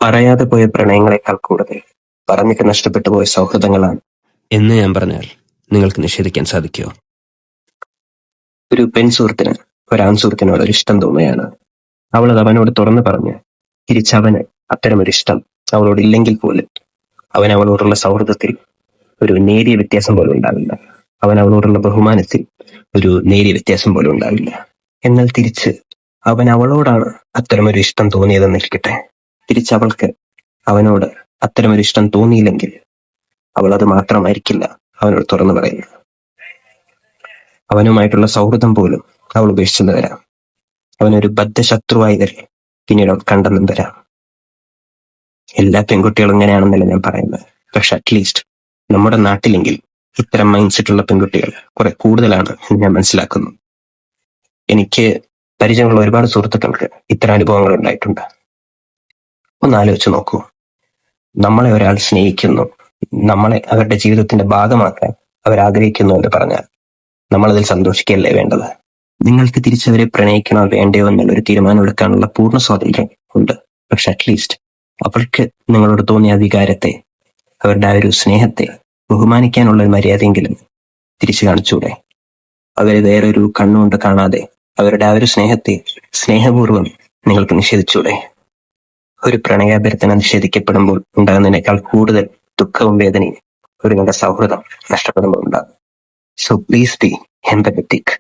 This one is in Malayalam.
പറയാതെ പോയ പ്രണയങ്ങളെക്കാൾ കൂടുതൽ പറഞ്ഞിട്ട് നഷ്ടപ്പെട്ടു പോയ സൗഹൃദങ്ങളാണ് എന്ന് ഞാൻ പറഞ്ഞാൽ നിങ്ങൾക്ക് നിഷേധിക്കാൻ സാധിക്കുമോ? ഒരു പെൺസുഹൃത്തിന് ഒരാൺ സുഹൃത്തിനോട് ഒരു ഇഷ്ടം തോന്നുകയാണ്. അവൾ അത് അവനോട് തുറന്നു പറഞ്ഞ് തിരിച്ചവന് അത്തരമൊരിഷ്ടം അവളോട് ഇല്ലെങ്കിൽ പോലും അവൻ അവളോടുള്ള സൗഹൃദത്തിൽ ഒരു നേരിയ വ്യത്യാസം പോലും ഉണ്ടാവില്ല. അവൻ അവളോടുള്ള ബഹുമാനത്തിൽ ഒരു നേരിയ വ്യത്യാസം പോലും ഉണ്ടാവില്ല. എന്നാൽ തിരിച്ച് അവൻ അവളോടാണ് അത്തരമൊരു ഇഷ്ടം തോന്നിയതെന്നിരിക്കട്ടെ, തിരിച്ചവൾക്ക് അവനോട് അത്തരമൊരു ഇഷ്ടം തോന്നിയില്ലെങ്കിൽ അവൾ അത് മാത്രമായിരിക്കില്ല അവനോട് തുറന്നു പറയുന്നത്. അവനുമായിട്ടുള്ള സൗഹൃദം പോലും അവൾ ഉപേക്ഷിച്ചെന്ന് വരാം. അവനൊരു ബദ്ധശത്രുവായി വരെ പിന്നീട് അവൾ കണ്ടെന്നും വരാം. എല്ലാ പെൺകുട്ടികളും ഇങ്ങനെയാണെന്നല്ല ഞാൻ പറയുന്നത്, പക്ഷെ അറ്റ്ലീസ്റ്റ് നമ്മുടെ നാട്ടിലെങ്കിൽ ഇത്തരം മൈൻഡ് സെറ്റുള്ള പെൺകുട്ടികൾ കുറെ കൂടുതലാണ് എന്ന് ഞാൻ മനസ്സിലാക്കുന്നു. എനിക്ക് പരിചയമുള്ള ഒരുപാട് സുഹൃത്തുക്കൾക്ക് ഇത്തരം അനുഭവങ്ങൾ ഉണ്ടായിട്ടുണ്ട്. ഒന്ന് ആലോചിച്ച് നോക്കൂ, നമ്മളെ ഒരാൾ സ്നേഹിക്കുന്നു, നമ്മളെ അവരുടെ ജീവിതത്തിന്റെ ഭാഗമാക്കാൻ അവരാഗ്രഹിക്കുന്നു എന്ന് പറഞ്ഞാൽ നമ്മളതിൽ സന്തോഷിക്കുകയല്ലേ വേണ്ടത്? നിങ്ങൾക്ക് തിരിച്ചവരെ പ്രണയിക്കണോ വേണ്ടയോ എന്നുള്ളൊരു തീരുമാനം എടുക്കാനുള്ള പൂർണ്ണ സ്വാതന്ത്ര്യം ഉണ്ട്. പക്ഷെ അറ്റ്ലീസ്റ്റ് അവൾക്ക് നിങ്ങളോട് തോന്നിയ അധികാരത്തെ, അവരുടെ ആ ഒരു സ്നേഹത്തെ ബഹുമാനിക്കാനുള്ള ഒരു മര്യാദയെങ്കിലും തിരിച്ചു കാണിച്ചൂടെ? അവരെ വേറൊരു കണ്ണുകൊണ്ട് കാണാതെ അവരുടെ ആ ഒരു സ്നേഹത്തെ സ്നേഹപൂർവ്വം നിങ്ങൾക്ക് നിഷേധിച്ചൂടെ? ഒരു പ്രണയാഭ്യർത്ഥന നിഷേധിക്കപ്പെടുമ്പോൾ ഉണ്ടാകുന്നതിനേക്കാൾ കൂടുതൽ ദുഃഖവും വേദനയും ഒരു നല്ല സൗഹൃദം നഷ്ടപ്പെടുമ്പോൾ ഉണ്ടാകും. So please be empathetic.